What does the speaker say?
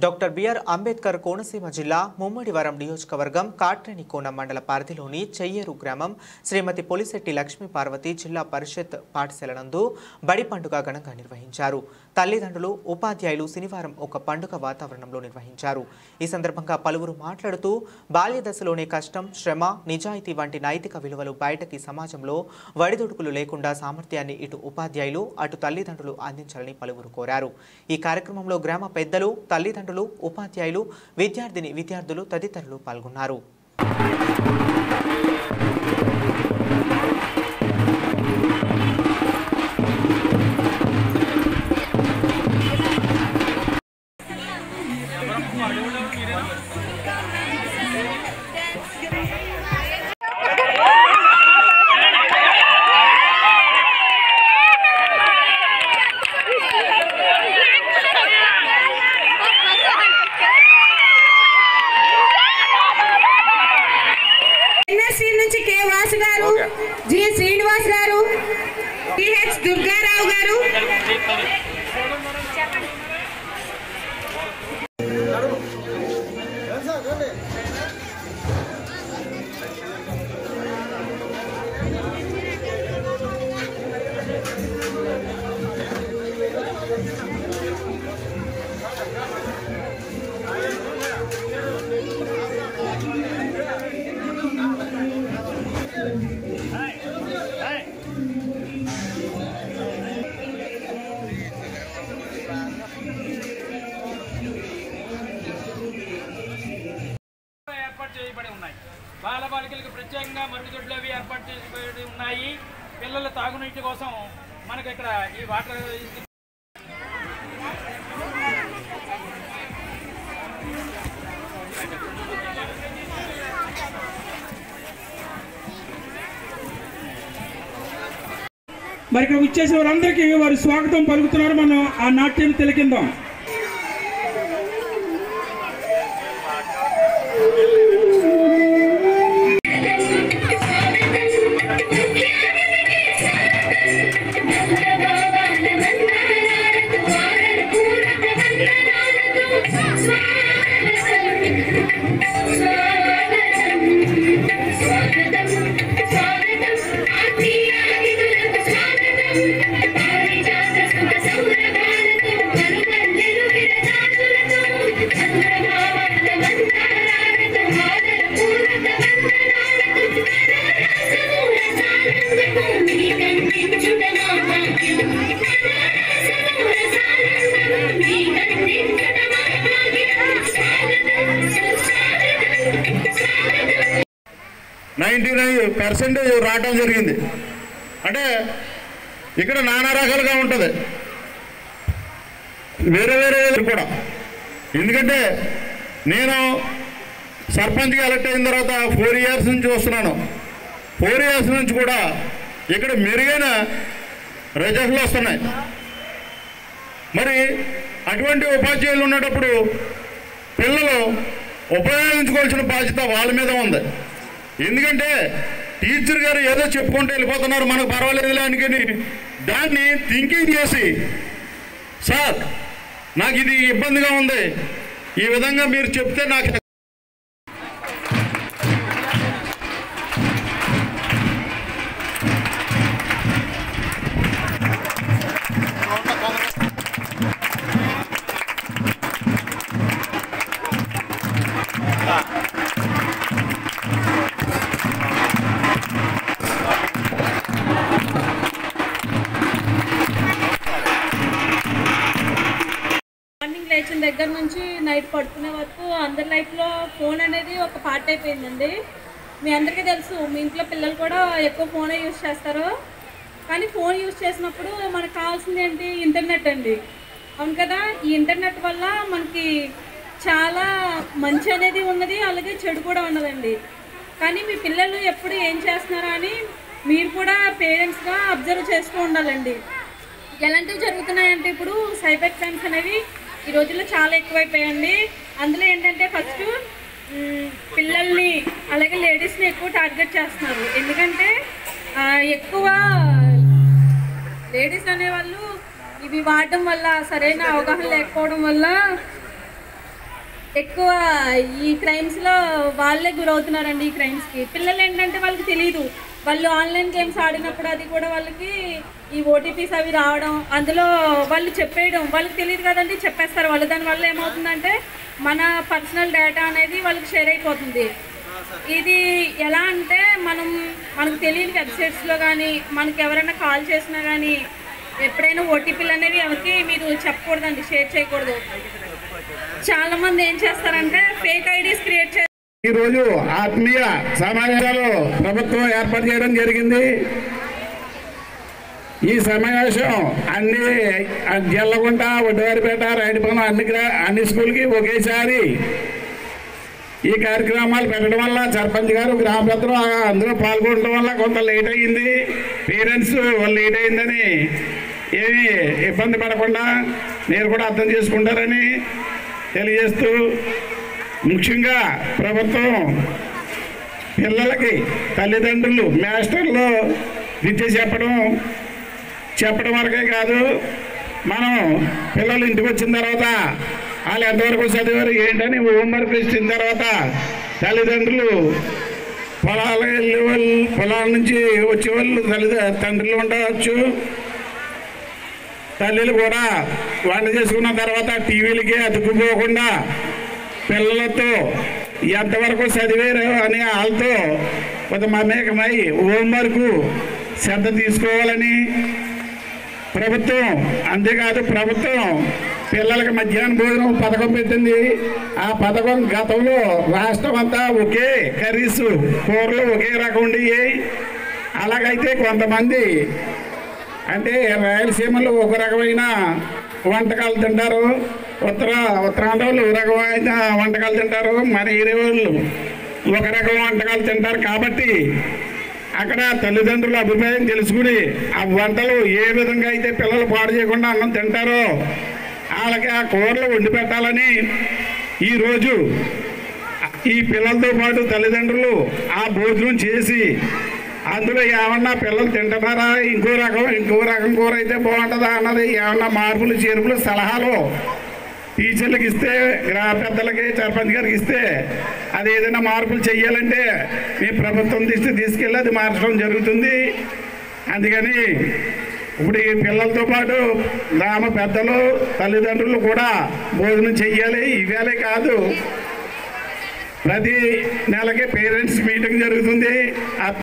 Doctor BR Ambedkar Konaseema జిల్లా ముమ్మడివరం నియోజకవర్గం కాట్రేనికోన మండల పరిధిలోని చెయ్యేరు గ్రామం శ్రీమతి పొలిశెట్టి లక్ష్మీ పార్వతి జిల్లా పరిషత్ పాఠశాల నందు బడి పండుగ ఘనంగా నిర్వహించారు. తల్లిదండ్రులు, ఉపాధ్యాయులు శనివారం ఒక పండుగ వాతావరణంలో నిర్వహించారు. ఈ సందర్భంగా పలువురు మాట్లాడుతూ బాల్య దశలోనే కష్టం, శ్రమ, నిజాయితీ వంటి నైతిక విలువలు బయటకి సమాజంలో వడిదుడుకులు లేకుండా సామర్థ్యాన్ని ఇటు ఉపాధ్యాయులు అటు తల్లిదండ్రులు అందించాలని పలువురు కోరారు. ఈ కార్యక్రమంలో గ్రామ పెద్దలు, తల్లిదండ్రులు, ఉపాధ్యాయులు, విద్యార్థులు తదితరులు పాల్గొన్నారు. जी श्रीनिवास गारू, टीएच दुर्गाराव गारू, బాలబాలికలకు ప్రత్యేకంగా మరుగుదొడ్లు అవి ఏర్పాటు చేయబడి ఉన్నాయి. పిల్లల తాగునీటి కోసం మనకి ఇక్కడ ఈ వాటర్ మరి ఇక్కడ వచ్చేసే వారందరికీ వారు స్వాగతం పలుకుతున్నారు. మనం ఆ నాట్యం తిలకిందాం. % రావటం జరిగింది. అంటే ఇక్కడ నానా రకాలుగా ఉంటుంది, వేరే వేరే కూడా. ఎందుకంటే నేను సర్పంచ్గా ఎలక్ట్ అయిన తర్వాత 4 years నుంచి వస్తున్నాను. 4 years నుంచి కూడా ఇక్కడ మెరుగైన రిజల్ట్లు వస్తున్నాయి. మరి అటువంటి ఉపాధ్యాయులు ఉన్నప్పుడు పిల్లలు ఉపయోగించుకోవాల్సిన బాధ్యత వాళ్ళ మీద ఉంది. ఎందుకంటే టీచర్ గారు ఏదో చెప్పుకుంటూ వెళ్ళిపోతున్నారు, మనకు పర్వాలేదులే అనుకుని దాన్ని థింకింగ్ చేసి, సార్ నాకు ఇది ఇబ్బందిగా ఉంది, ఈ విధంగా మీరు చెప్తే నాకు లేచిన దగ్గర నుంచి నైట్ పడుకునే వరకు అందరి లైఫ్లో ఫోన్ అనేది ఒక పార్ట్ అయిపోయిందండి. మీ అందరికీ తెలుసు, మీ ఇంట్లో పిల్లలు కూడా ఎక్కువ ఫోనే యూజ్ చేస్తారు. కానీ ఫోన్ యూజ్ చేసినప్పుడు మనకు కావాల్సింది ఏంటి? ఇంటర్నెట్ అండి. అవును కదా? ఈ ఇంటర్నెట్ వల్ల మనకి చాలా మంచి అనేది ఉన్నది, అలాగే చెడు కూడా ఉన్నదండి. కానీ మీ పిల్లలు ఎప్పుడు ఏం చేస్తున్నారా అని మీరు కూడా పేరెంట్స్గా అబ్జర్వ్ చేస్తూ ఉండాలండి. ఎలాంటివి జరుగుతున్నాయంటే ఇప్పుడు సైబర్ క్రైమ్స్ అనేవి ఈ రోజుల్లో చాలా ఎక్కువైపోయాయండి. అందులో ఏంటంటే ఫస్ట్ పిల్లల్ని అలాగే లేడీస్ని ఎక్కువ టార్గెట్ చేస్తున్నారు. ఎందుకంటే ఎక్కువ లేడీస్ అనేవాళ్ళు ఇవి వాడడం వల్ల, సరైన అవగాహన లేకపోవడం వల్ల ఎక్కువ ఈ క్రైమ్స్లో వాళ్ళే గురవుతున్నారండి. ఈ క్రైమ్స్కి పిల్లలు ఏంటంటే వాళ్ళకి తెలియదు. వాళ్ళు ఆన్లైన్ గేమ్స్ ఆడినప్పుడు అది కూడా వాళ్ళకి ఈ ఓటీపీస్ అవి రావడం, అందులో వాళ్ళు చెప్పేయడం వాళ్ళకి తెలియదు కదండి, చెప్పేస్తారు వాళ్ళు. దానివల్ల ఏమవుతుందంటే మన పర్సనల్ డేటా అనేది వాళ్ళకి షేర్ అయిపోతుంది. ఇది ఎలా అంటే మనకు తెలియని వెబ్సైట్స్లో కానీ మనకి ఎవరైనా కాల్ చేసినా కానీ ఎప్పుడైనా ఓటీపీలు అనేవి ఎవరికి మీరు చెప్పకూడదండి, షేర్ చేయకూడదు. చాలామంది ఏం చేస్తారంటే ఫేక్ ఐడీస్ క్రియేట్ చేస్తారు. ఈరోజు ఆత్మీయ సమావేశాలు ప్రభుత్వం ఏర్పాటు చేయడం జరిగింది. ఈ సమావేశం అన్ని జల్లగుంట, వడ్డవారిపేట, రాయడిపాలెం అన్ని స్కూల్కి ఒకేసారి ఈ కార్యక్రమాలు పెట్టడం వల్ల సర్పంచ్ గారు, గ్రామ పెద్దలు అందరూ పాల్గొనడం వల్ల కొంత లేట్ అయ్యింది. పేరెంట్స్ లేట్ అయిందని ఏమీ ఇబ్బంది పడకుండా మీరు కూడా అర్థం చేసుకుంటారని తెలియజేస్తూ, ముఖ్యంగా ప్రభుత్వం పిల్లలకి తల్లిదండ్రులు మాస్టర్లు విద్య చెప్పడం వరకే కాదు, మనం పిల్లలు ఇంటికి వచ్చిన తర్వాత వాళ్ళు ఎంతవరకు చదివారు ఏంటని హోంవర్క్ ఇచ్చిన తర్వాత తల్లిదండ్రులు పొలాల నుంచి వచ్చే వాళ్ళు తండ్రులు ఉండవచ్చు. తల్లిలు కూడా వంట చేసుకున్న తర్వాత టీవీలకి అతుక్కుపోకుండా పిల్లలతో ఎంతవరకు చదివారు అని వాళ్ళతో కొంత మమేకమై హోంవర్క్ శ్రద్ధ తీసుకోవాలని ప్రభుత్వం, అంతేకాదు ప్రభుత్వం పిల్లలకి మధ్యాహ్న భోజనం పథకం పెట్టింది. ఆ పథకం గతంలో రాష్ట్రం అంతా ఒకే కర్రీస్, కూరలు ఒకే రకం ఉండేవి. అలాగైతే కొంతమంది అంటే రాయలసీమలో ఒక రకమైన వంటకాలు తింటారు, ఉత్తరాంధ్రలో ఒక రకమైన వంటకాలు తింటారు, మన ఏరియా వాళ్ళు ఒక రకం వంటకాలు తింటారు. కాబట్టి అక్కడ తల్లిదండ్రుల అభిప్రాయం తెలుసుకుని ఆ వంటలు ఏ విధంగా అయితే పిల్లలు పాడు చేయకుండా అన్నం తింటారో వాళ్ళకి ఆ కూరలు వండి పెట్టాలని ఈరోజు ఈ పిల్లలతో పాటు తల్లిదండ్రులు ఆ భోజనం చేసి అందులో ఏమన్నా పిల్లలు తింటున్నారా, ఇంకో రకం కూర అయితే బాగుంటుందా అన్నది ఏమన్నా మార్పులు చేర్పులు సలహాలు టీచర్లకు ఇస్తే, గ్రామ పెద్దలకి, సర్పంచ్ గారికి ఇస్తే అది ఏదైనా మార్పులు చెయ్యాలంటే మీ ప్రభుత్వం తీసుకెళ్ళి అది మార్చడం జరుగుతుంది. అందుకని ఇప్పుడు ఈ పిల్లలతో పాటు గ్రామ పెద్దలు, తల్లిదండ్రులు కూడా భోజనం చెయ్యాలి. ఇవాళే కాదు, ప్రతి నెలకి పేరెంట్స్ మీటింగ్ జరుగుతుంది. ఆ